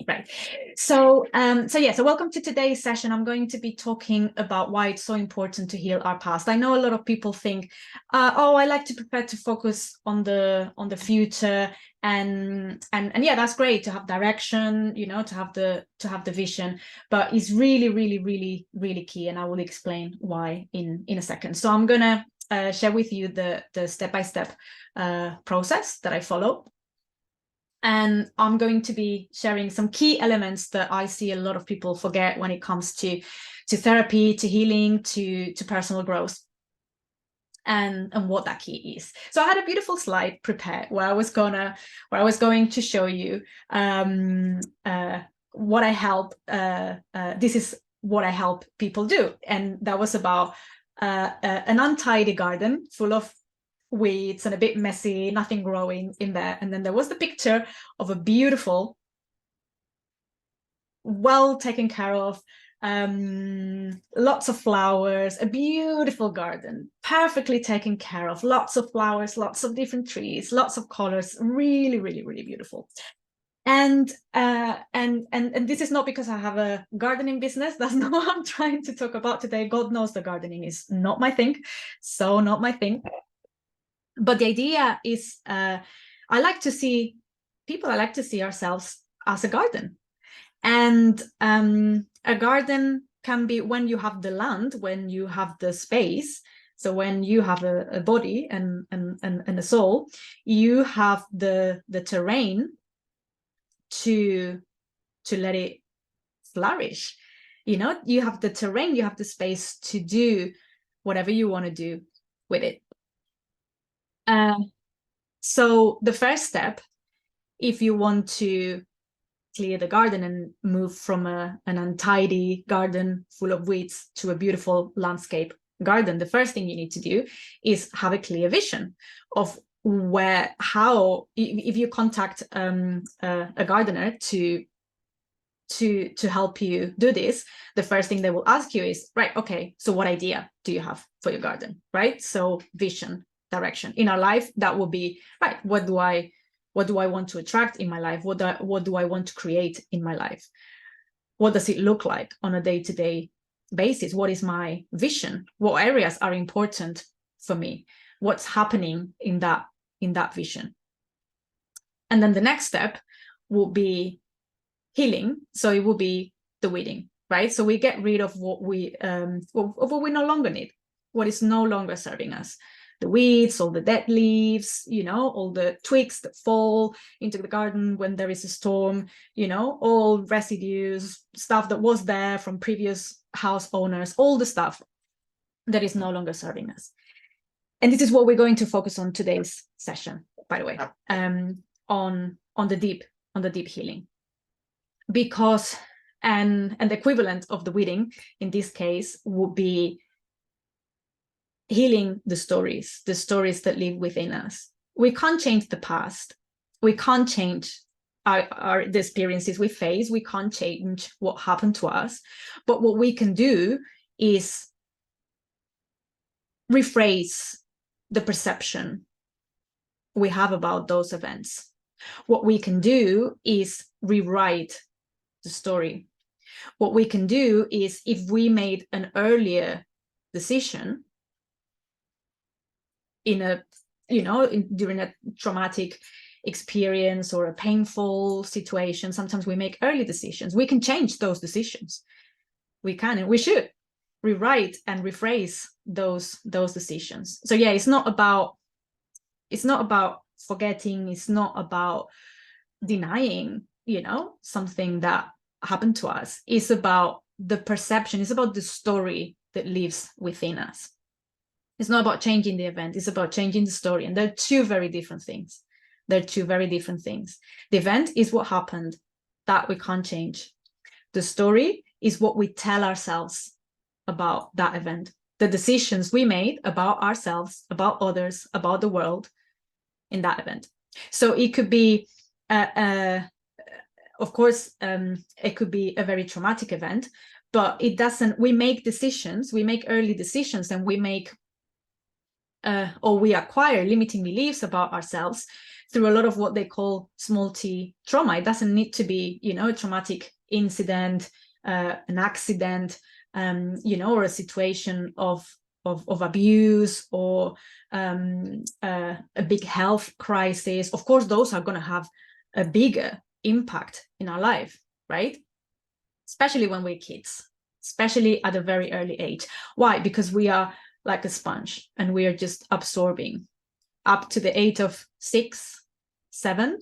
Right. So welcome to today's session. I'm going to be talking about why it's so important to heal our past. I know a lot of people think, oh, I like to prepare to focus on the future, and yeah, that's great to have direction, to have the vision, but it's really key, and I will explain why in a second. So I'm gonna share with you the step-by-step process that I follow. And I'm going to be sharing some key elements that I see a lot of people forget when it comes to therapy, to healing, to personal growth, and what that key is. So I had a beautiful slide prepared where I was going to show you what I help. This is what I help people do, and that was about an untidy garden full of weeds and a bit messy, nothing growing in there. And then there was the picture of a beautiful, well taken care of, lots of flowers, a beautiful garden, perfectly taken care of, lots of flowers, lots of different trees, lots of colors, really beautiful. And this is not because I have a gardening business. That's not what I'm trying to talk about today. God knows the gardening is not my thing. So not my thing. But the idea is, I like to see ourselves as a garden. And a garden can be when you have the land, when you have the space. So when you have a body and a soul, you have the terrain to let it flourish. You have the terrain, you have the space to do whatever you want to do with it. So the first step, if you want to clear the garden and move from an untidy garden full of weeds to a beautiful landscape garden, the first thing you need to do is have a clear vision of if you contact a gardener to help you do this, the first thing they will ask you is, right, okay, so what idea do you have for your garden, right? So vision, direction. In our life, that will be, right, what do I want to attract in my life? What do I want to create in my life? What does it look like on a day-to-day basis? What is my vision? What areas are important for me? What's happening in that vision? And then the next step will be healing. So it will be the weeding, right? So we get rid of what we no longer need, what is no longer serving us. The weeds, all the dead leaves, all the twigs that fall into the garden when there is a storm, all residues, stuff that was there from previous house owners, all the stuff that is no longer serving us. And this is what we're going to focus on today's session, by the way, on the deep healing. Because and the equivalent of the weeding in this case would be healing the stories that live within us. We can't change the past. We can't change the experiences we face. We can't change what happened to us. But what we can do is rephrase the perception we have about those events. What we can do is rewrite the story. What we can do is, if we made an earlier decision during a traumatic experience or a painful situation, sometimes we make early decisions. We can change those decisions. We can and we should rewrite and rephrase those decisions. So yeah, it's not about forgetting. It's not about denying, something that happened to us. It's about the perception. It's about the story that lives within us. It's not about changing the event. It's about changing the story. And they're two very different things. The event is what happened that we can't change. The story is what we tell ourselves about that event. The decisions we made about ourselves, about others, about the world in that event. So it could be, of course, it could be a very traumatic event, but it doesn't. We make decisions. We make early decisions, and we make or we acquire limiting beliefs about ourselves through a lot of what they call small t trauma. It doesn't need to be, you know, a traumatic incident, an accident, you know, or a situation of abuse, or a big health crisis. Of course, those are going to have a bigger impact in our life, right? Especially when we're kids, especially at a very early age. Why? Because we are like a sponge and we are just absorbing. Up to the age of 6, 7,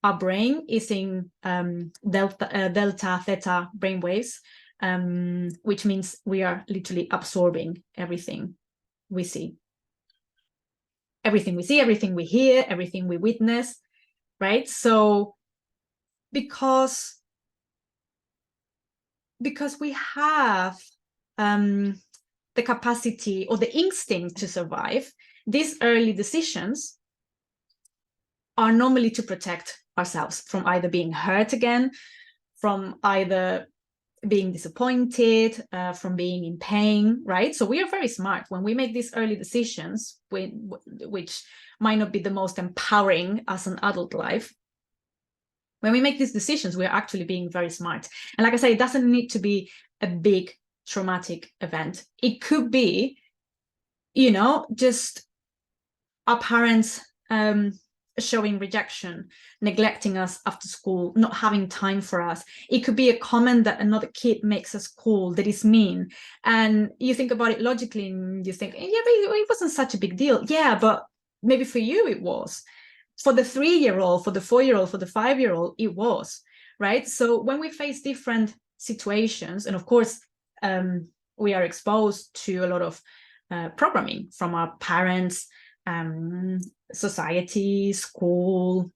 our brain is in delta, theta brainwaves, which means we are literally absorbing everything we see. Everything we see, everything we hear, everything we witness, right? So because we have the capacity or the instinct to survive, these early decisions are normally to protect ourselves from either being hurt again, from either being disappointed, from being in pain, right? So we are very smart when we make these early decisions, which might not be the most empowering as an adult life. When we make these decisions, we're actually being very smart. And like I say, it doesn't need to be a big traumatic event. It could be, you know, just our parents showing rejection, neglecting us after school, not having time for us. It could be a comment that another kid makes at school that is mean. And you think about it logically and you think, yeah, but it wasn't such a big deal. Yeah, but maybe for you it was. For the 3-year-old, for the 4-year-old, for the 5-year-old, it was, right? So when we face different situations, and of course, we are exposed to a lot of programming from our parents, society, school,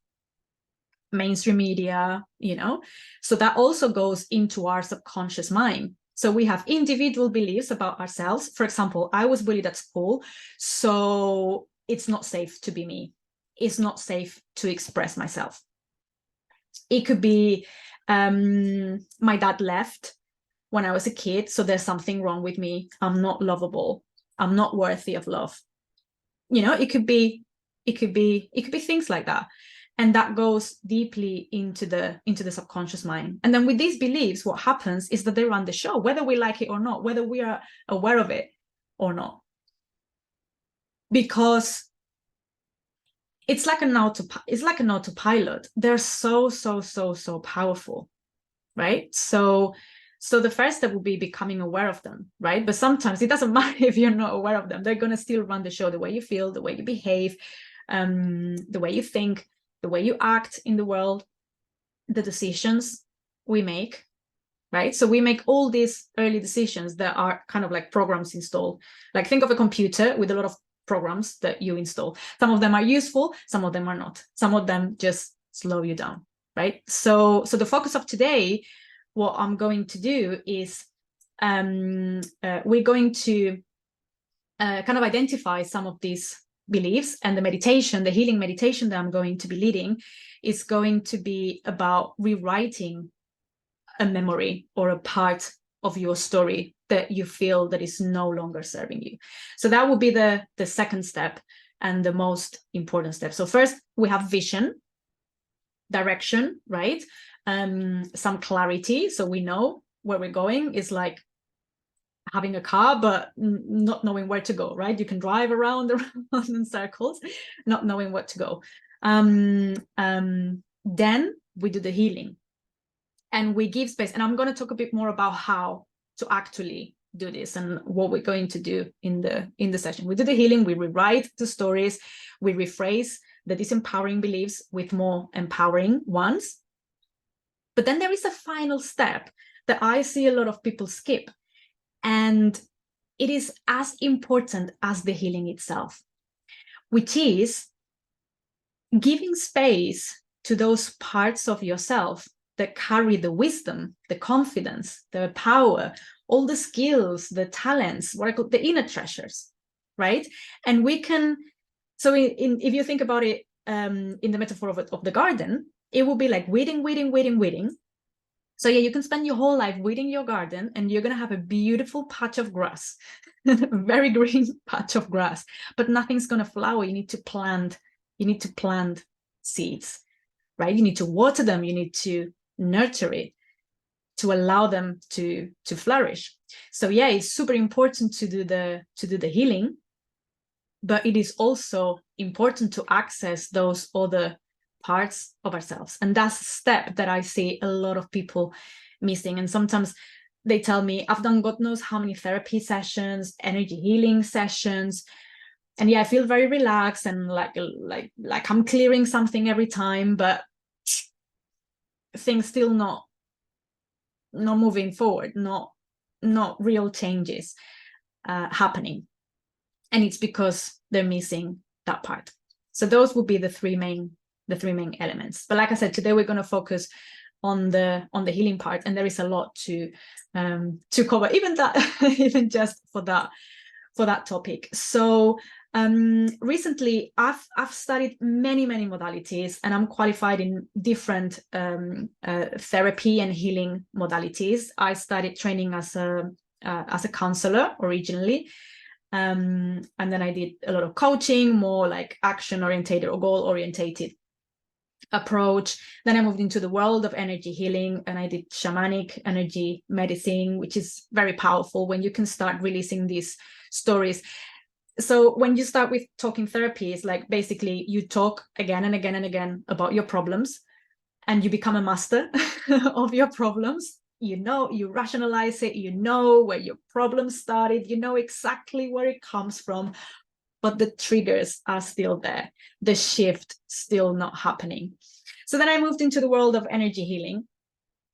mainstream media, you know, so that also goes into our subconscious mind. So we have individual beliefs about ourselves. For example, I was bullied at school, so it's not safe to be me. It's not safe to express myself. It could be my dad left when I was a kid, so there's something wrong with me. I'm not lovable. I'm not worthy of love. You know, it could be things like that. And that goes deeply into the subconscious mind. And then with these beliefs, what happens is that they run the show, whether we like it or not, whether we are aware of it or not. Because it's like an autopilot. They're so powerful, right? So the first step would be becoming aware of them, right? But sometimes it doesn't matter if you're not aware of them. They're going to still run the show, the way you feel, the way you behave, the way you think, the way you act in the world, the decisions we make, right? So we make all these early decisions that are kind of like programs installed. Like think of a computer with a lot of programs that you install. Some of them are useful, some of them are not. Some of them just slow you down, right? So the focus of today, what I'm going to do is we're going to kind of identify some of these beliefs, and the meditation, the healing meditation that I'm going to be leading is going to be about rewriting a memory or a part of your story that you feel that is no longer serving you. So that would be the second step and the most important step. So first we have vision, direction, right? Some clarity, so we know where we're going. Is like having a car but not knowing where to go, right? You can drive around in circles, not knowing what to go. Then we do the healing and we give space, and I'm going to talk a bit more about how to actually do this and what we're going to do in the session. We do the healing, we rewrite the stories, we rephrase the disempowering beliefs with more empowering ones. But then there is a final step that I see a lot of people skip, and it is as important as the healing itself, which is giving space to those parts of yourself that carry the wisdom, the confidence, the power, all the skills, the talents, what I call the inner treasures, right? And we can, so if you think about it in the metaphor of the garden, it will be like weeding. So yeah, you can spend your whole life weeding your garden and you're going to have a beautiful patch of grass, a very green patch of grass, but nothing's going to flower. You need to plant seeds, right? You need to water them, you need to nurture it to allow them to flourish. So yeah, it's super important to do the healing, but it is also important to access those other parts of ourselves. And that's a step that I see a lot of people missing. And sometimes they tell me, I've done God knows how many therapy sessions, energy healing sessions, and yeah, I feel very relaxed and like I'm clearing something every time, but things still not moving forward, not real changes happening. And it's because they're missing that part. So those would be the three main elements. But like I said, today we're going to focus on the healing part, and there is a lot to cover, even just for that topic. So recently I've studied many modalities, and I'm qualified in different therapy and healing modalities. I started training as a counselor originally, and then I did a lot of coaching, more like action orientated or goal orientated approach. Then I moved into the world of energy healing, and I did shamanic energy medicine, which is very powerful when you can start releasing these stories. So when you start with talking therapy, it's like basically you talk again and again and again about your problems, and you become a master of your problems. You rationalize it, you know where your problem started, you know exactly where it comes from, but the triggers are still there, the shift still not happening. So then I moved into the world of energy healing.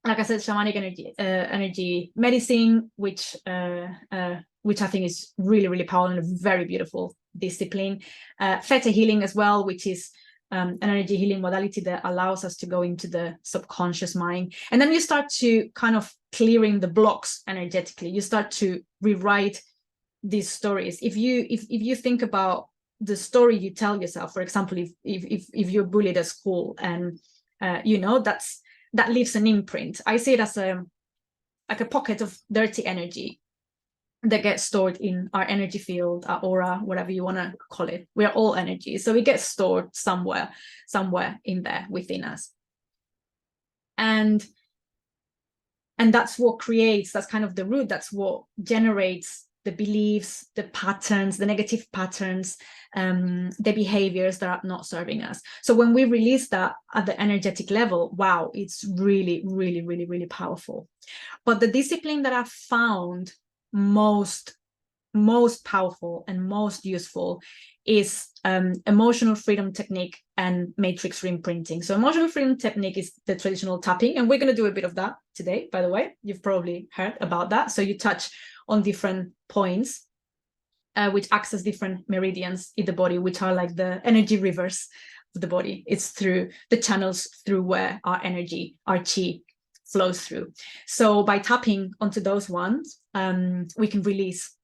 Like I said, shamanic energy medicine, which I think is really powerful and a very beautiful discipline. Theta healing as well, which is an energy healing modality that allows us to go into the subconscious mind. And then you start to kind of clearing the blocks energetically. You start to rewrite these stories. If you think about the story you tell yourself, for example, if you're bullied at school, and that leaves an imprint. I see it as a pocket of dirty energy that gets stored in our energy field, our aura, whatever you want to call it. We are all energy, so it gets stored somewhere in there within us, and that's what creates, that's kind of the root, that's what generates the beliefs, the patterns, the negative patterns, the behaviors that are not serving us. So when we release that at the energetic level, wow, it's really powerful. But the discipline that I've found most powerful and most useful is emotional freedom technique and matrix reimprinting. So emotional freedom technique is the traditional tapping, and we're going to do a bit of that today, by the way. You've probably heard about that. So you touch on different points which access different meridians in the body, which are like the energy rivers of the body. It's through the channels through where our energy, our chi, flows through. So by tapping onto those ones, we can release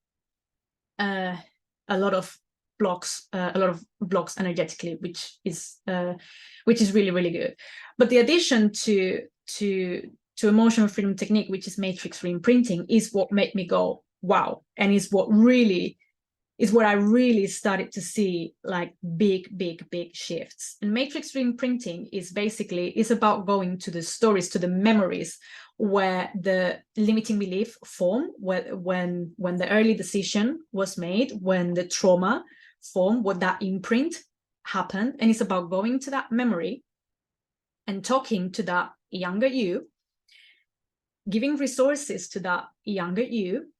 a lot of blocks energetically, which is really good. But the addition to emotional freedom technique, which is matrix reimprinting, is what made me go wow, and is where I really started to see like big shifts. And matrix reimprinting is about going to the stories, to the memories where the limiting belief formed, when the early decision was made, when the trauma formed, what that imprint happened. And it's about going to that memory and talking to that younger you, giving resources to that younger you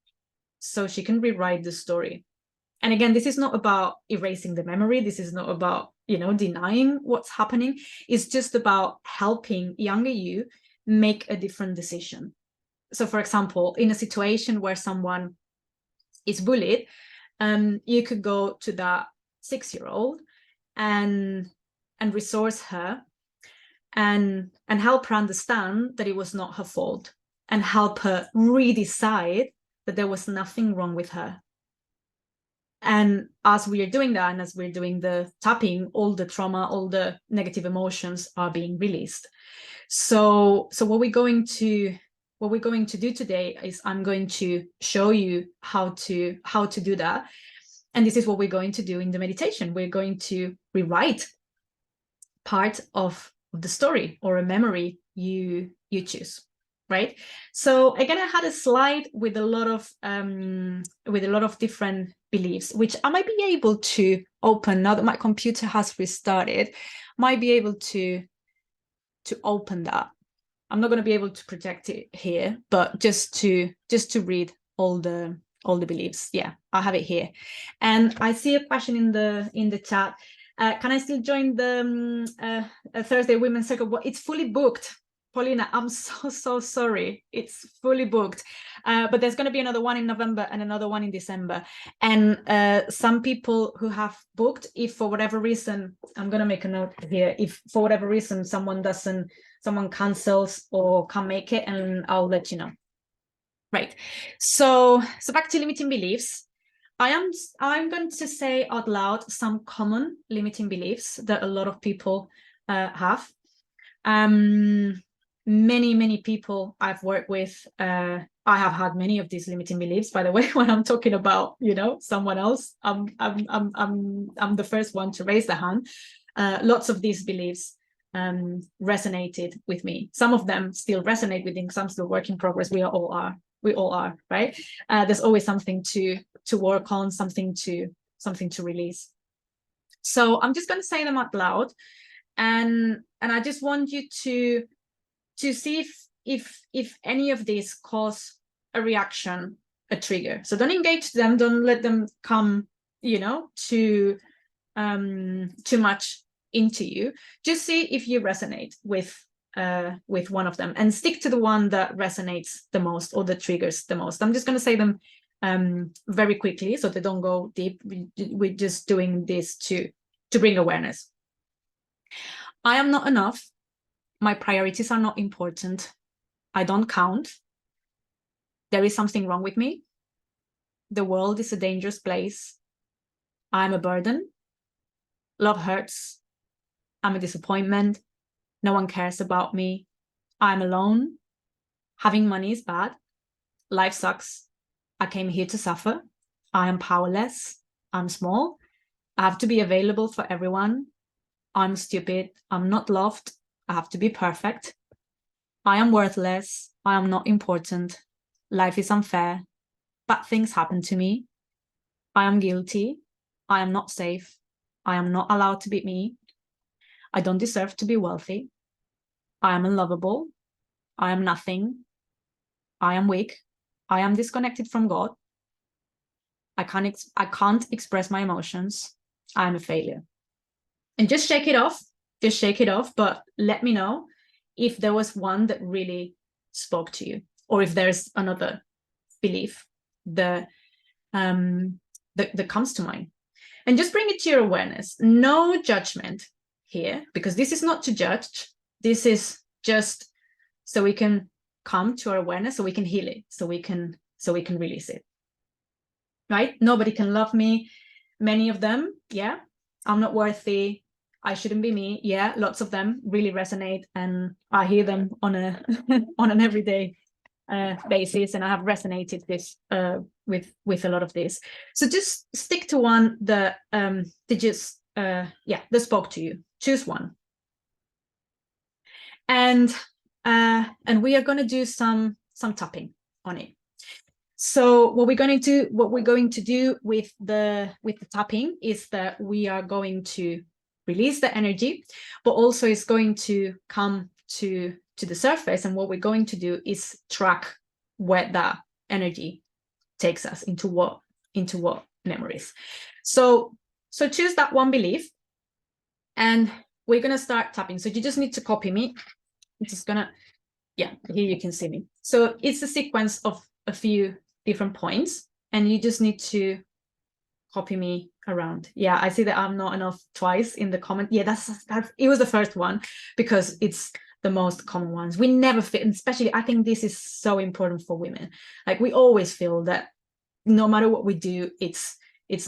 so she can rewrite the story. And again, this is not about erasing the memory. This is not about, denying what's happening. It's just about helping younger you make a different decision. So for example, in a situation where someone is bullied, you could go to that 6-year-old and resource her and help her understand that it was not her fault, and help her redecide that there was nothing wrong with her. And as we are doing that, and as we're doing the tapping, all the trauma, all the negative emotions are being released. So what we're going to do today is I'm going to show you how to do that. And this is what we're going to do in the meditation. We're going to rewrite part of the story or a memory you choose, right? So again, I had a slide with a lot of different beliefs, which I might be able to open now that my computer has restarted. Might be able to open that. I'm not going to be able to project it here, but just to read all the beliefs. Yeah, I have it here. And I see a question in the chat. Can I still join the Thursday Women's Circle? Well, it's fully booked. Paulina, I'm so sorry. It's fully booked. But there's going to be another one in November and another one in December. And some people who have booked, if for whatever reason, I'm going to make a note here, if for whatever reason someone cancels or can't make it, and I'll let you know. Right. So back to limiting beliefs. I'm going to say out loud some common limiting beliefs that a lot of people have. Many people I've worked with, I have had many of these limiting beliefs, by the way. When I'm talking about, someone else, I'm the first one to raise the hand. Lots of these beliefs resonated with me. Some of them still resonate with me, some still work in progress. We all are, right? There's always something to work on, something to release. So I'm just going to say them out loud, and I just want you to see if any of these cause a reaction, a trigger. So don't engage them, don't let them come, too much into you. Just see if you resonate with one of them, and stick to the one that resonates the most or that triggers the most. I'm just going to say them very quickly so they don't go deep. We're just doing this to bring awareness. I am not enough. My priorities are not important. I don't count. There is something wrong with me. The world is a dangerous place. I'm a burden. Love hurts. I'm a disappointment. No one cares about me. I'm alone. Having money is bad. Life sucks. I came here to suffer. I am powerless. I'm small. I have to be available for everyone. I'm stupid. I'm not loved. I have to be perfect. I am worthless. I am not important. Life is unfair. Bad things happen to me. I am guilty. I am not safe. I am not allowed to be me. I don't deserve to be wealthy. I am unlovable. I am nothing. I am weak. I am disconnected from God. I can't express my emotions. I am a failure. And just shake it off. Just shake it off. But let me know if there was one that really spoke to you, or if there's another belief that comes to mind. And just bring it to your awareness. No judgment here, because this is not to judge. This is just so we can come to our awareness, so we can heal it, so we can release it. Right? Nobody can love me. Many of them, yeah. I'm not worthy. I shouldn't be me. Yeah, lots of them really resonate, and I hear them on an everyday basis, and I have resonated this with a lot of this. So just stick to one that that spoke to you. Choose one, and we are going to do some tapping on it. So what we're going to do with the tapping is that we are going to release the energy, but also it's going to come to the surface, and what we're going to do is track where that energy takes us, into what memories. So choose that one belief, and we're going to start tapping. So you just need to copy me. I'm just gonna, yeah, here you can see me. So it's a sequence of a few different points, and you just need to copy me around. Yeah, I see that I'm not enough twice in the comment. Yeah, that's it was the first one, because it's the most common ones. We never fit, and especially I think this is so important for women. Like, we always feel that no matter what we do, it's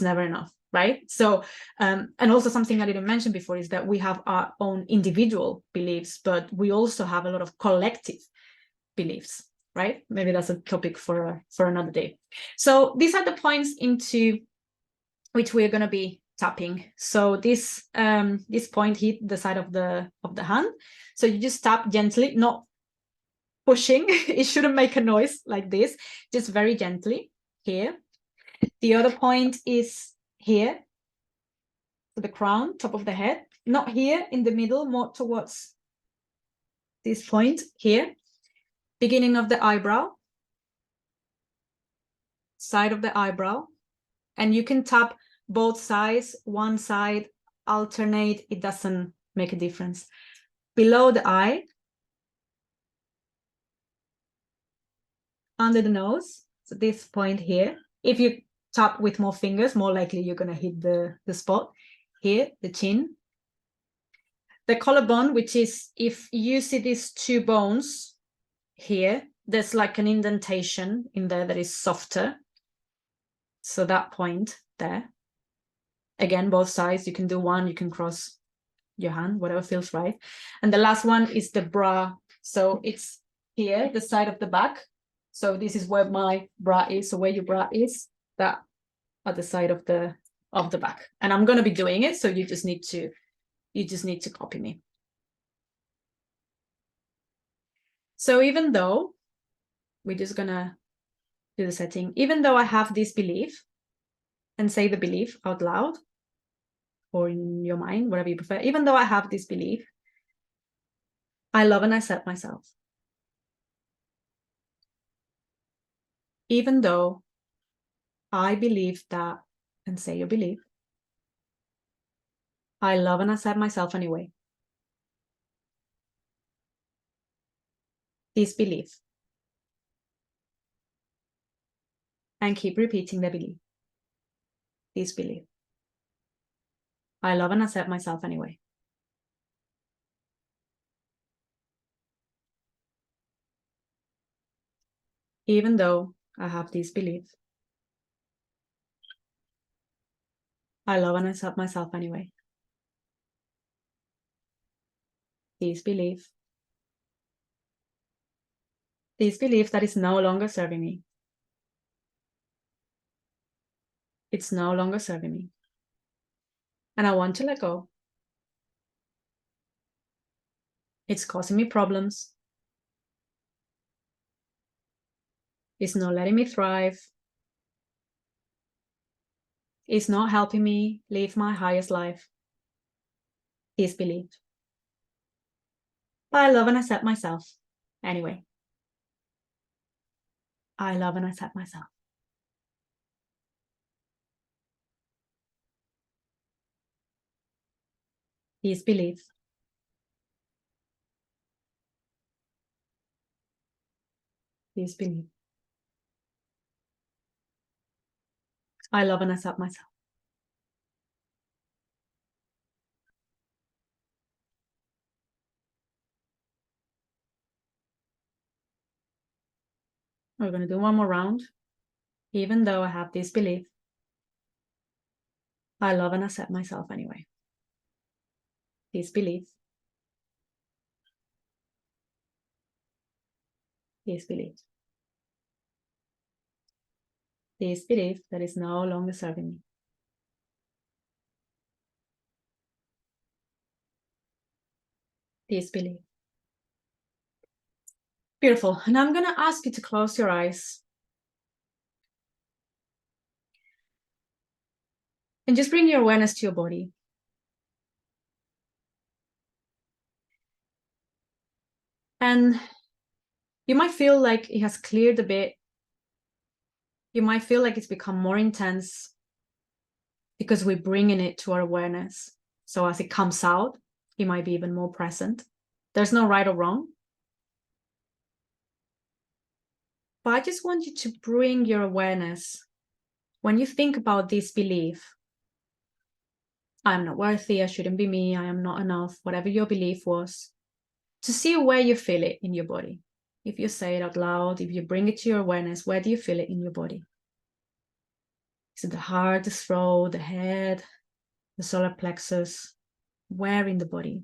never enough, right? So and also something I didn't mention before is that we have our own individual beliefs, but we also have a lot of collective beliefs, right? Maybe that's a topic for another day. So these are the points into which we're going to be tapping. So this point hit the side of the hand. So you just tap gently, not pushing. It shouldn't make a noise like this, just very gently here. The other point is here, to the crown, top of the head, not here in the middle, more towards this point here, beginning of the eyebrow, side of the eyebrow, and you can tap both sides, one side, alternate, it doesn't make a difference. Below the eye, under the nose, so this point here. If you tap with more fingers, more likely you're gonna hit the spot here, the chin. The collarbone, which is, if you see these two bones here, there's like an indentation in there that is softer. So that point there. Again, both sides, you can do one, you can cross your hand, whatever feels right. And the last one is the bra. So it's here, the side of the back. So this is where my bra is. So where your bra is, that at the side of the back. And I'm gonna be doing it, so you just need to copy me. So even though we're just gonna do the setting, even though I have this belief, and say the belief out loud or in your mind, whatever you prefer, even though I have this belief, I love and accept myself. Even though I believe that, and say your belief, I love and accept myself anyway. This belief. And keep repeating the belief. This belief. I love and accept myself anyway. Even though I have this belief, I love and accept myself anyway. This belief. This belief that is no longer serving me. It's no longer serving me. And I want to let go. It's causing me problems. It's not letting me thrive. It's not helping me live my highest life. This belief. But I love and accept myself anyway. I love and accept myself. This belief. This belief. I love and accept myself. We're going to do one more round. Even though I have this belief, I love and accept myself anyway. This belief. This belief. This belief that is no longer serving me. This belief. Beautiful. And I'm going to ask you to close your eyes. And just bring your awareness to your body. And you might feel like it has cleared a bit. You might feel like it's become more intense because we're bringing it to our awareness. So as it comes out, it might be even more present. There's no right or wrong. But I just want you to bring your awareness. When you think about this belief, I'm not worthy, I shouldn't be me, I am not enough, whatever your belief was, to see where you feel it in your body. If you say it out loud, if you bring it to your awareness, where do you feel it in your body? Is it the heart, the throat, the head, the solar plexus? Where in the body?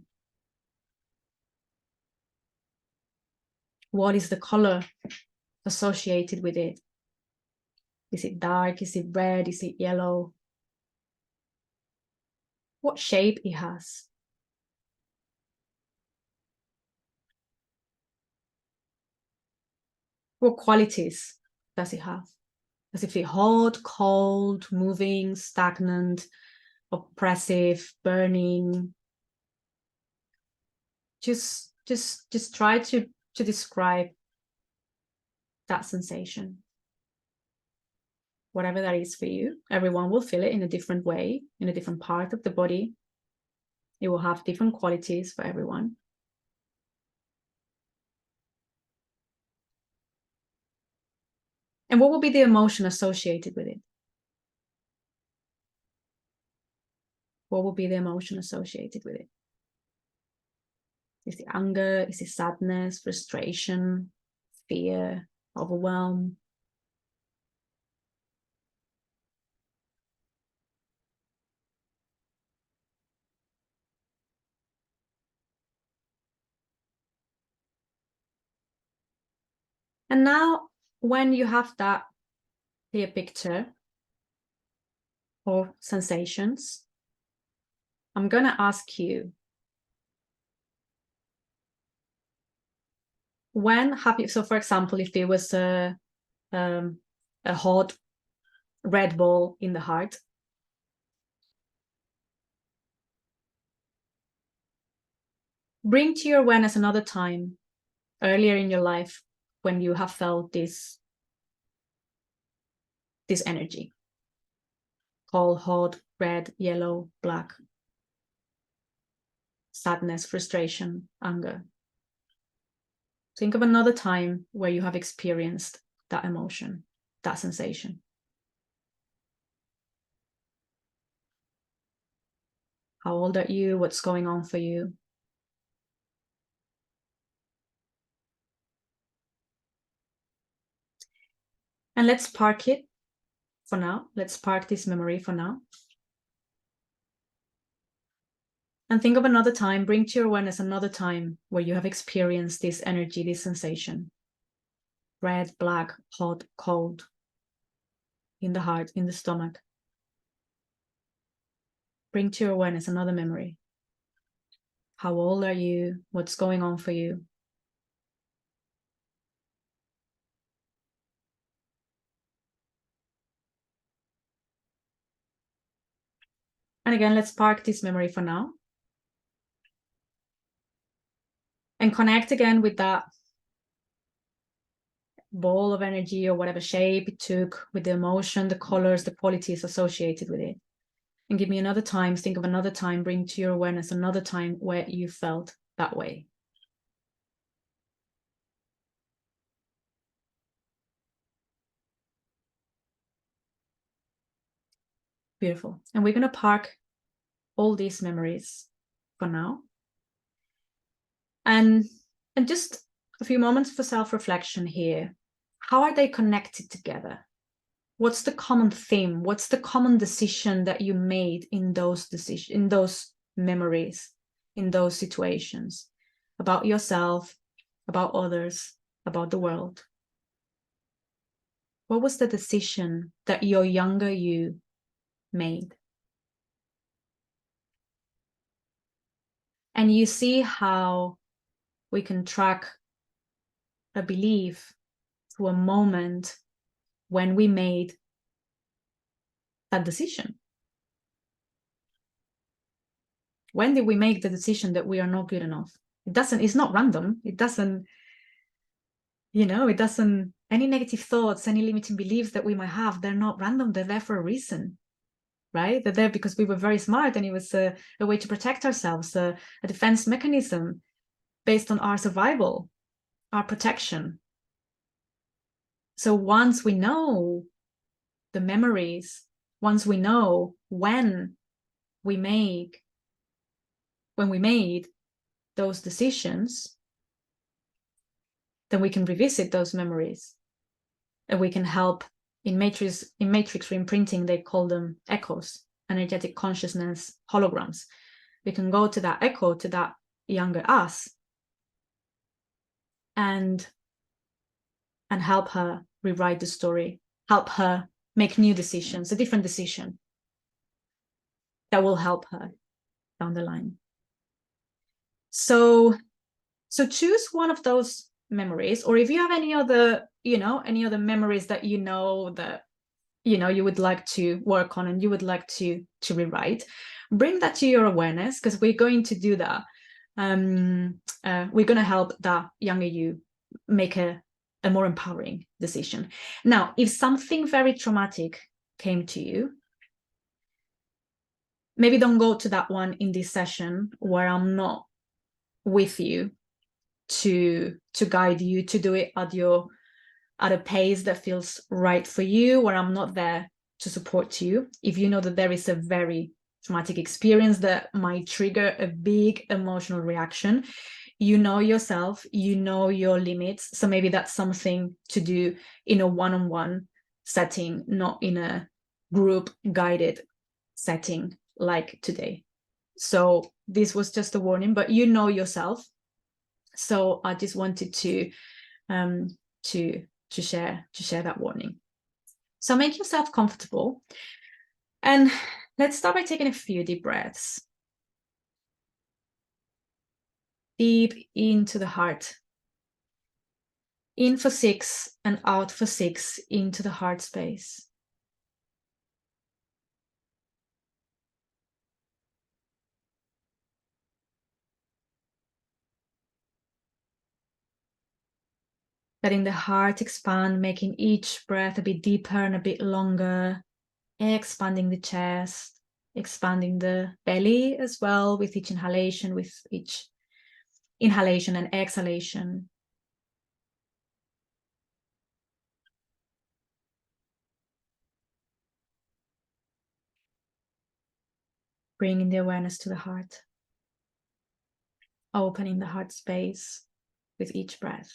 What is the color associated with it? Is it dark? Is it red? Is it yellow? what shape it has. What qualities does it have? Does it feel hot, cold, moving, stagnant, oppressive, burning? Just try to describe that sensation. Whatever that is for you. Everyone will feel it in a different way, in a different part of the body. It will have different qualities for everyone. And what will be the emotion associated with it? What will be the emotion associated with it? Is it anger? Is it sadness, frustration, fear, overwhelm? And now, when you have that clear picture of sensations, I'm going to ask you, when have you, so for example, if it was a hot red ball in the heart, bring to your awareness another time earlier in your life when you have felt this energy. Cold, hot, red, yellow, black. Sadness, frustration, anger. Think of another time where you have experienced that emotion, that sensation. How old are you? What's going on for you? And let's park it for now. Let's park this memory for now. And think of another time, bring to your awareness another time where you have experienced this energy, this sensation. Red, black, hot, cold, in the heart, in the stomach. Bring to your awareness another memory. How old are you? What's going on for you? And again, let's park this memory for now. And connect again with that ball of energy or whatever shape it took, with the emotion, the colors, the qualities associated with it. And give me another time, think of another time, bring to your awareness another time where you felt that way. Beautiful. And we're going to park all these memories for now. And just a few moments for self-reflection here. How are they connected together? What's the common theme? What's the common decision that you made in those memories, in those situations, about yourself, about others, about the world? What was the decision that your younger you made? And you see how we can track a belief to a moment when we made that decision. When did we make the decision that we are not good enough? It's not random. It doesn't, any negative thoughts, any limiting beliefs that we might have, they're not random. They're there for a reason, right? They're there because we were very smart and it was a way to protect ourselves, a defense mechanism based on our survival, our protection. So once we know the memories, once we know when we made those decisions, then we can revisit those memories and we can help. In matrix reimprinting, they call them echoes, energetic consciousness holograms. We can go to that echo, to that younger us, and help her rewrite the story, help her make new decisions, a different decision that will help her down the line. So choose one of those memories, or if you have any other memories that that you would like to work on and you would like to rewrite, bring that to your awareness, because we're going to do that. We're going to help that younger you make a more empowering decision. Now, if something very traumatic came to you, maybe don't go to that one in this session where I'm not with you to guide you to do it at a pace that feels right for you, where I'm not there to support you. If you know that there is a very traumatic experience that might trigger a big emotional reaction, you know yourself, you know your limits. So maybe that's something to do in a one-on-one setting, not in a group guided setting like today. So this was just a warning, but you know yourself. So I just wanted to share that warning. So make yourself comfortable, and let's start by taking a few deep breaths. Deep into the heart. In for 6 and out for 6 into the heart space. Letting the heart expand, making each breath a bit deeper and a bit longer, expanding the chest, expanding the belly as well with each inhalation, with each inhalation and exhalation. Bringing the awareness to the heart, opening the heart space with each breath.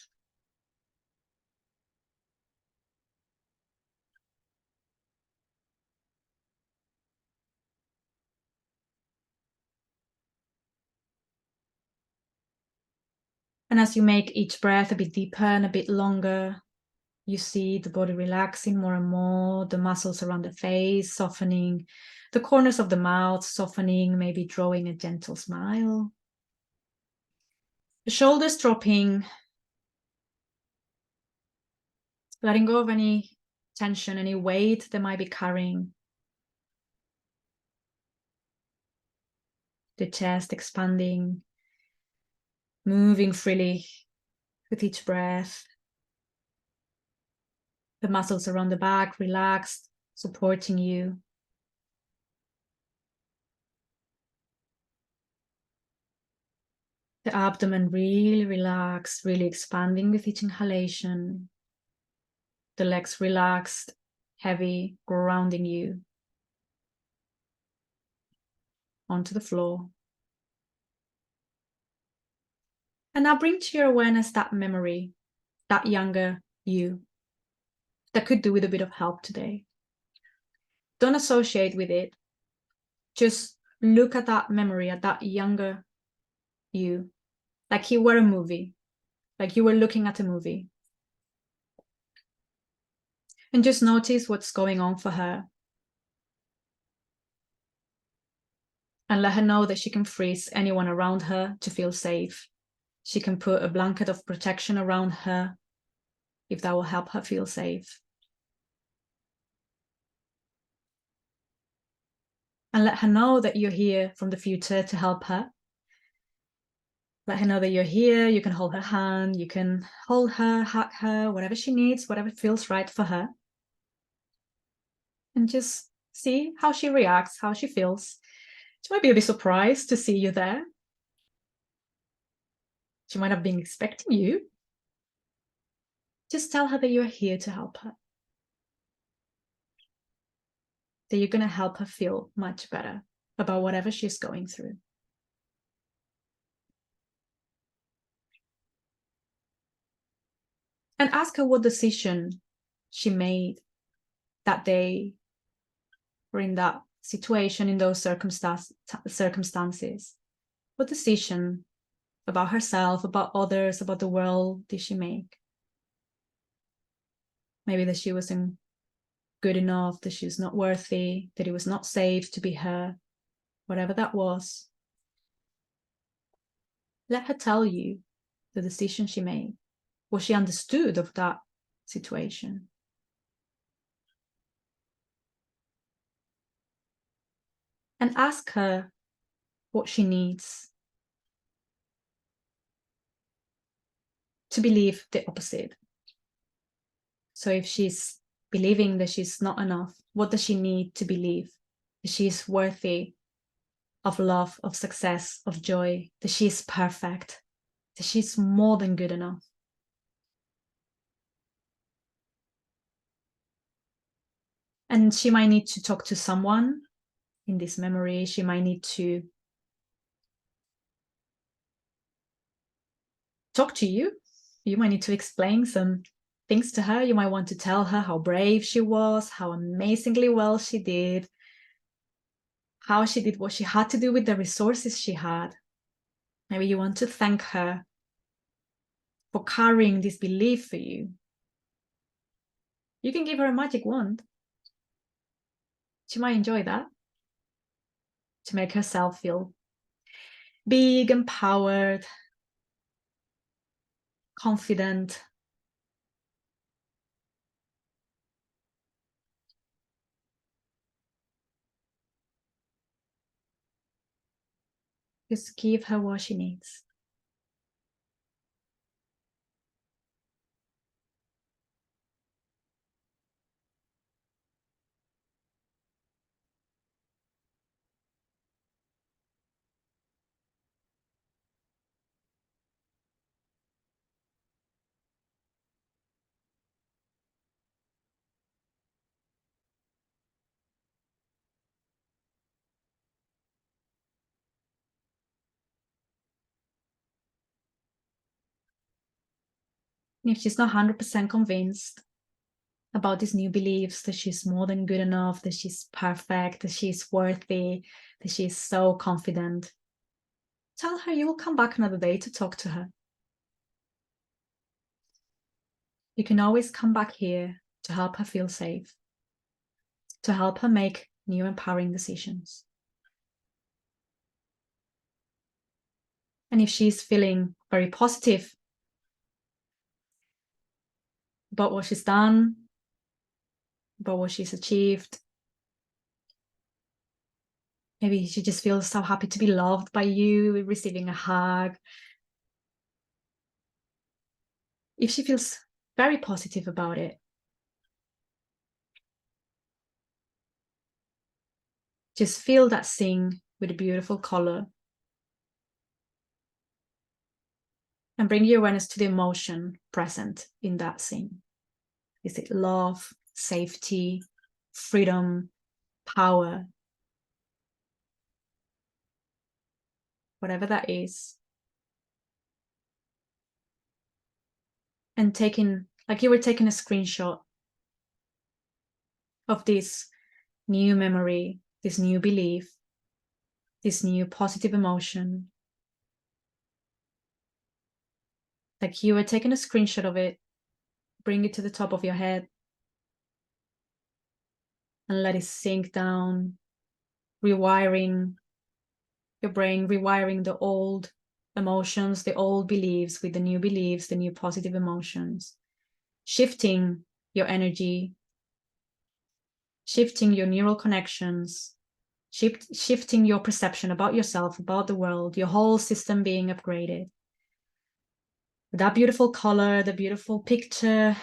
And as you make each breath a bit deeper and a bit longer, you see the body relaxing more and more, the muscles around the face softening, the corners of the mouth softening, maybe drawing a gentle smile. The shoulders dropping, letting go of any tension, any weight they might be carrying. The chest expanding, moving freely with each breath. The muscles around the back relaxed, supporting you. The abdomen really relaxed, really expanding with each inhalation. The legs relaxed, heavy, grounding you onto the floor. And now bring to your awareness that memory, that younger you, that could do with a bit of help today. Don't associate with it. Just look at that memory, at that younger you, like you were a movie, like you were looking at a movie. And just notice what's going on for her. And let her know that she can freeze anyone around her to feel safe. She can put a blanket of protection around her if that will help her feel safe. And let her know that you're here from the future to help her. Let her know that you're here. You can hold her hand. You can hold her, hug her, whatever she needs, whatever feels right for her. And just see how she reacts, how she feels. She might be a bit surprised to see you there. She might have been expecting you. Just tell her that you're here to help her. That you're going to help her feel much better about whatever she's going through. And ask her what decision she made that day or in that situation, in those circumstances. What decision about herself, about others, about the world did she make? Maybe that she wasn't good enough, that she was not worthy, that it was not safe to be her, whatever that was. Let her tell you the decision she made, what she understood of that situation. And ask her what she needs to believe the opposite. So if she's believing that she's not enough, what does she need to believe? That she's worthy of love, of success, of joy, that she's perfect, that she's more than good enough. And she might need to talk to someone in this memory. She might need to talk to you. You might need to explain some things to her. You might want to tell her how brave she was, how amazingly well she did, how she did what she had to do with the resources she had. Maybe you want to thank her for carrying this belief for you. You can give her a magic wand. She might enjoy that, to make herself feel big, empowered, confident. Just give her what she needs. And if she's not 100% convinced about these new beliefs, that she's more than good enough, that she's perfect, that she's worthy, that she's so confident, tell her you will come back another day to talk to her. You can always come back here to help her feel safe, to help her make new empowering decisions. And if she's feeling very positive about what she's done, about what she's achieved, maybe she just feels so happy to be loved by you, receiving a hug. If she feels very positive about it, just fill that scene with a beautiful color and bring your awareness to the emotion present in that scene. Is it love, safety, freedom, power? Whatever that is. And taking, like you were taking a screenshot of this new memory, this new belief, this new positive emotion. Like you were taking a screenshot of it, bring it to the top of your head and let it sink down, rewiring your brain, rewiring the old emotions, the old beliefs with the new beliefs, the new positive emotions, shifting your energy, shifting your neural connections, shifting your perception about yourself, about the world, your whole system being upgraded. That beautiful color, the beautiful picture,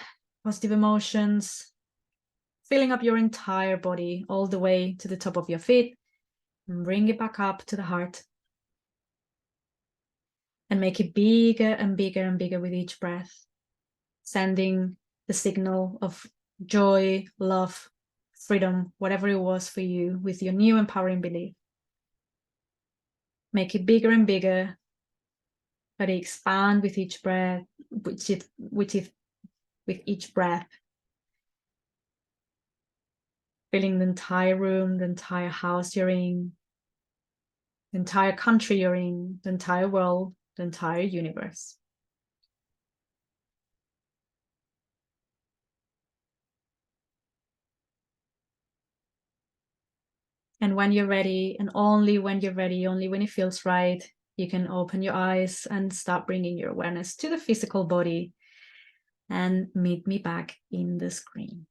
positive emotions, filling up your entire body all the way to the top of your feet, and bring it back up to the heart. And make it bigger and bigger and bigger with each breath, sending the signal of joy, love, freedom, whatever it was for you with your new empowering belief. Make it bigger and bigger. Let it expand with each breath, with each breath. Filling the entire room, the entire house you're in, the entire country you're in, the entire world, the entire universe. And when you're ready, and only when you're ready, only when it feels right, you can open your eyes and start bringing your awareness to the physical body and meet me back in the screen.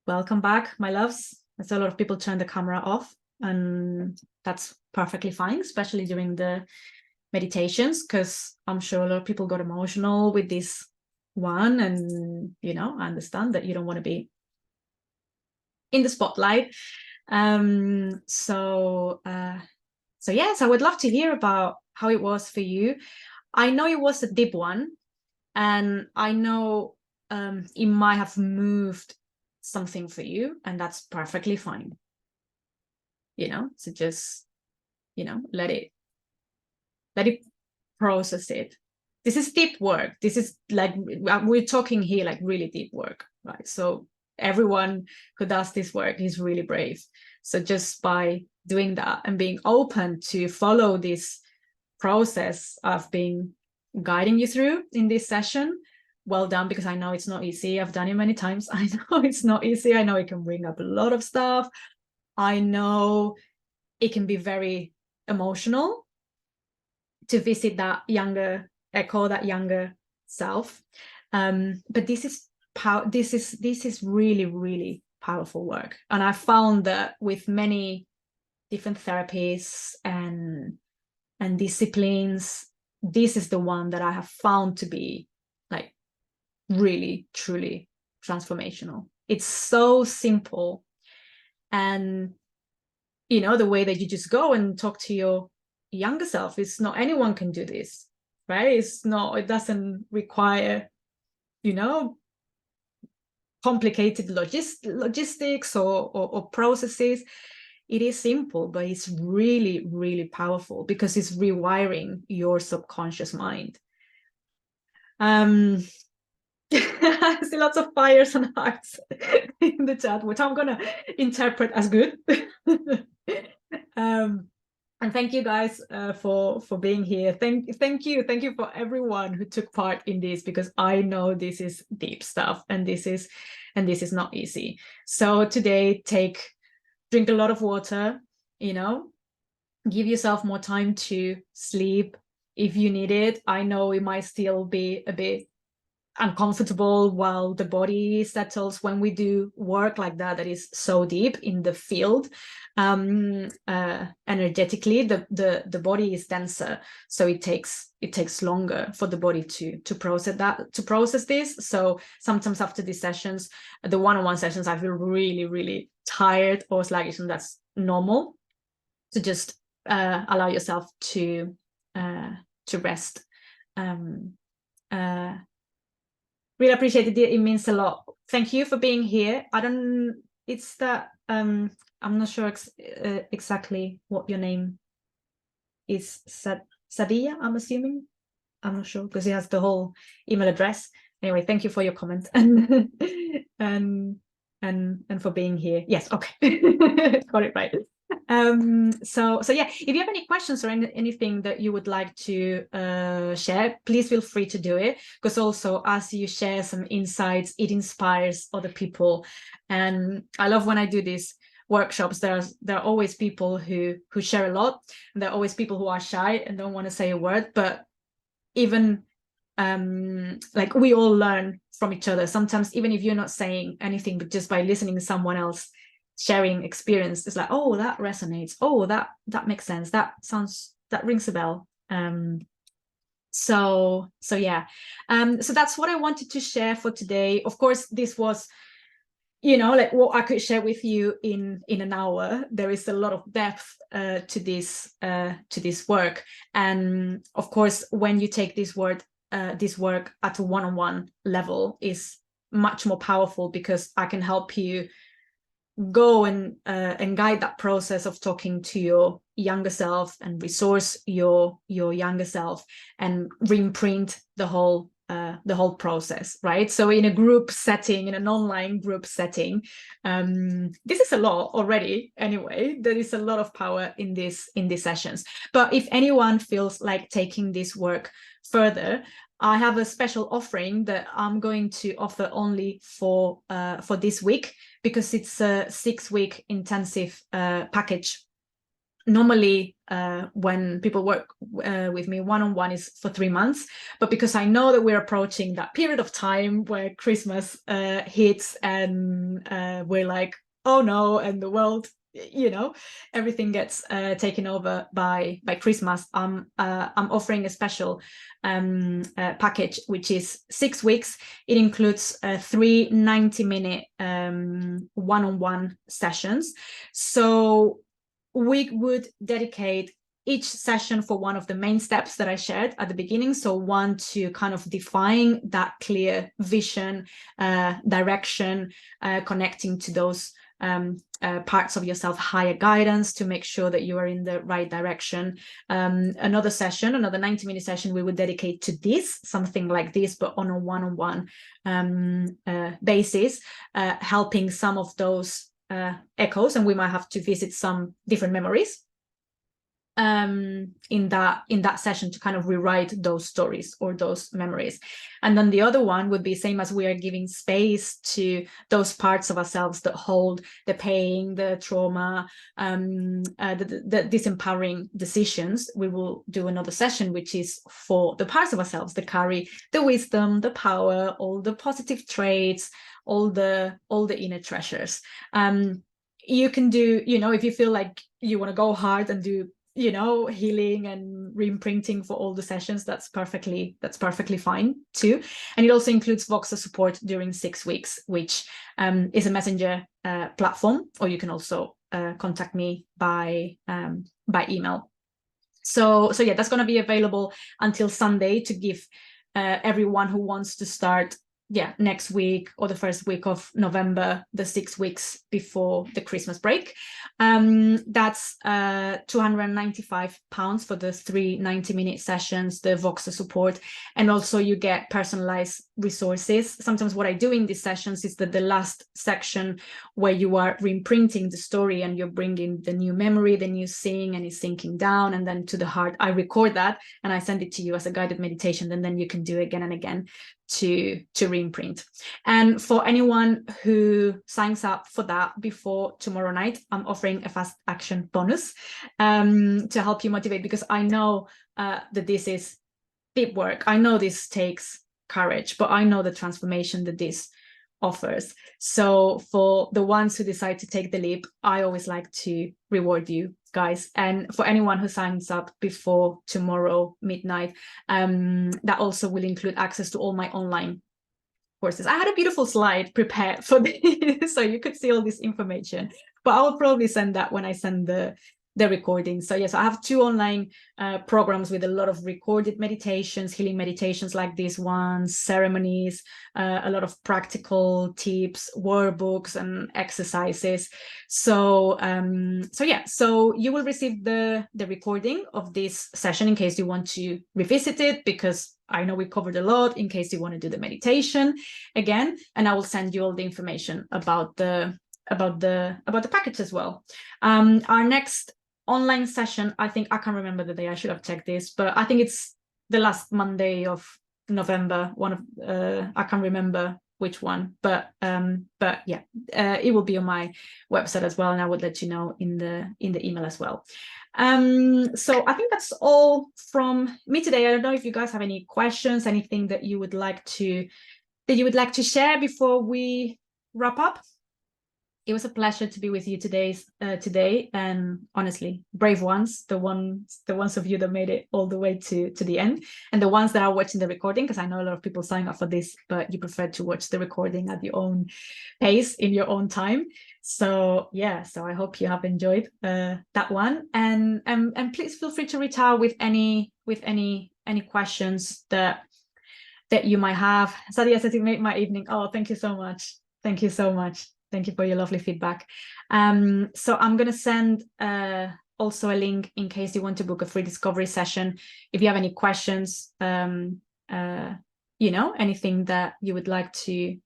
Welcome back, my loves. As a lot of people turn the camera off, and that's perfectly fine, especially during the meditations, because I'm sure a lot of people got emotional with this one, and I understand that you don't want to be in the spotlight. So yes, I would love to hear about how it was for you. I know it was a deep one, and I know it might have moved something for you, and that's perfectly fine. So just let it process it. This is deep work. This is like, we're talking here like really deep work, right? So everyone who does this work is really brave. So just by doing that and being open to follow this process I've been guiding you through in this session, well done, because I know it's not easy. I've done it many times. I know it's not easy. I know it can bring up a lot of stuff. I know it can be very emotional to visit that younger echo, that younger self. But this is really, really powerful work. And I found that with many different therapies and disciplines, this is the one that I have found to be like really, truly transformational. It's so simple. And, the way that you just go and talk to your younger self, it's not anyone can do this, right? It doesn't require, complicated logistics or processes. It is simple, but it's really, really powerful because it's rewiring your subconscious mind. I see lots of fires and hearts in the chat, which I'm gonna interpret as good. And thank you guys for being here. Thank you for everyone who took part in this, because I know this is deep stuff, and this is not easy. So today, drink a lot of water, give yourself more time to sleep if you need it. I know it might still be a bit uncomfortable while the body settles when we do work like that is so deep in the field. Energetically, the body is denser, so it takes longer for the body to process this. So sometimes after these sessions, the one-on-one sessions, I feel really, really tired or sluggish, and that's normal. So just allow yourself to rest. Really appreciate it. It means a lot. Thank you for being here. I'm not sure exactly what your name is. Sadia, I'm assuming. I'm not sure because he has the whole email address. Anyway, thank you for your comment and for being here. Yes, okay. Got it right. So yeah, if you have any questions or anything that you would like to share, please feel free to do it, because also as you share some insights, it inspires other people. And I love when I do these workshops, there are always people who share a lot, and there are always people who are shy and don't want to say a word, but even like we all learn from each other. Sometimes even if you're not saying anything, but just by listening to someone else sharing experience, it's like, oh, that resonates, oh, that makes sense, that rings a bell. So yeah, so that's what I wanted to share for today. Of course, this was like what I could share with you in an hour. There is a lot of depth to this work, and of course when you take this work at a one-on-one level is much more powerful, because I can help you go and guide that process of talking to your younger self and resource your younger self and reimprint the whole process, right? So in a group setting, in an online group setting, this is a lot already anyway. There is a lot of power in these sessions. But if anyone feels like taking this work further, I have a special offering that I'm going to offer only for this week, because it's a 6-week intensive package. Normally, when people work with me one-on-one is for 3 months, but because I know that we're approaching that period of time where Christmas hits and we're like, oh no, and the world, everything gets taken over by Christmas, I'm offering a special package, which is 6 weeks. It includes 3 90-minute one-on-one sessions. So we would dedicate each session for one of the main steps that I shared at the beginning. So one, to kind of define that clear vision, direction, connecting to those parts of yourself, higher guidance, to make sure that you are in the right direction. Another session, another 90-minute session, we would dedicate to this, something like this, but on a one-on-one basis, helping some of those echoes, and we might have to visit some different memories in that session to kind of rewrite those stories or those memories. And then the other one would be same, as we are giving space to those parts of ourselves that hold the pain, the trauma, the disempowering decisions. We will do another session which is for the parts of ourselves that carry the wisdom, the power, all the positive traits, all the inner treasures. You can do, if you feel like you want to go hard and do, healing and re-imprinting for all the sessions, that's perfectly fine too. And it also includes Voxer support during 6 weeks, which is a messenger platform, or you can also contact me by email. So yeah, that's going to be available until Sunday to give everyone who wants to start next week or the first week of November, the 6 weeks before the Christmas break. That's £295 for the 3 90-minute sessions, the Voxer support, and also you get personalized resources. Sometimes what I do in these sessions is that the last section where you are re-imprinting the story and you're bringing the new memory, the new seeing, and it's sinking down and then to the heart, I record that and I send it to you as a guided meditation, and then you can do it again and again to re-imprint. And for anyone who signs up for that before tomorrow night, I'm offering a fast action bonus to help you motivate, because I know that this is deep work. I know this takes courage, but I know the transformation that this offers. So for the ones who decide to take the leap, I always like to reward you guys. And for anyone who signs up before tomorrow midnight, that also will include access to all my online courses. I had a beautiful slide prepared for this, so you could see all this information, but I will probably send that when I send the recording. So yes, I have 2 online programs with a lot of recorded meditations, healing meditations like these ones, ceremonies, a lot of practical tips, workbooks and exercises. So so you will receive the recording of this session in case you want to revisit it, because I know we covered a lot, in case you want to do the meditation again, and I will send you all the information about the package as well. Our next online session, I think, I can't remember the day, I should have checked this, but I think it's the last Monday of November, I can't remember which one, but yeah, it will be on my website as well, and I would let you know in the email as well. So I think that's all from me today. I don't know if you guys have any questions, anything that you would like to share before we wrap up. It was a pleasure to be with you today, and honestly, brave ones, the ones of you that made it all the way to the end, and the ones that are watching the recording, because I know a lot of people sign up for this, but you prefer to watch the recording at your own pace, in your own time. So yeah, so I hope you have enjoyed that one, and please feel free to reach out with any questions that you might have. Sadia says it made my evening. Oh, thank you so much. Thank you so much. Thank you for your lovely feedback. So I'm going to send also a link in case you want to book a free discovery session. If you have any questions, anything that you would like to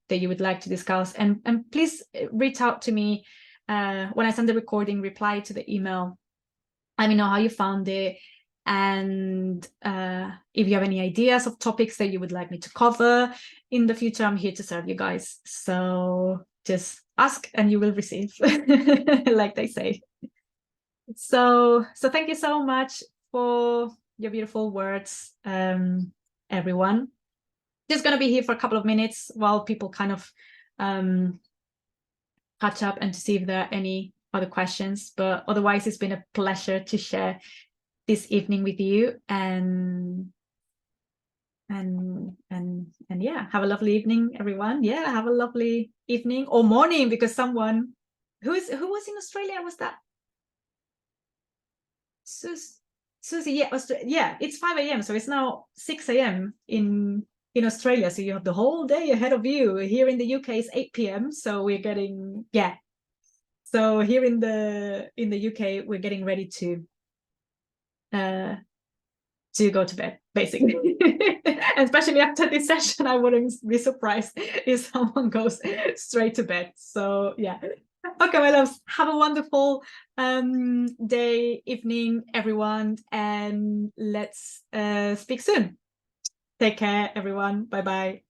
discuss, and please reach out to me when I send the recording. Reply to the email. Let me know how you found it. And if you have any ideas of topics that you would like me to cover in the future, I'm here to serve you guys. So just ask and you will receive, like they say. So thank you so much for your beautiful words, everyone. Just going to be here for a couple of minutes while people kind of catch up and to see if there are any other questions. But otherwise, it's been a pleasure to share this evening with you, and yeah, have a lovely evening, everyone. Yeah, have a lovely evening or morning, because someone who was in Australia, was that Susie? Yeah, yeah, it's 5 a.m, so it's now 6 a.m in Australia, so you have the whole day ahead of you. Here in the UK it's 8 p.m, so we're getting, yeah, so here in the UK we're getting ready to go to bed, basically. And especially after this session, I wouldn't be surprised if someone goes straight to bed. So yeah. Okay, my loves, have a wonderful day, evening, everyone, and let's speak soon. Take care, everyone. Bye-bye.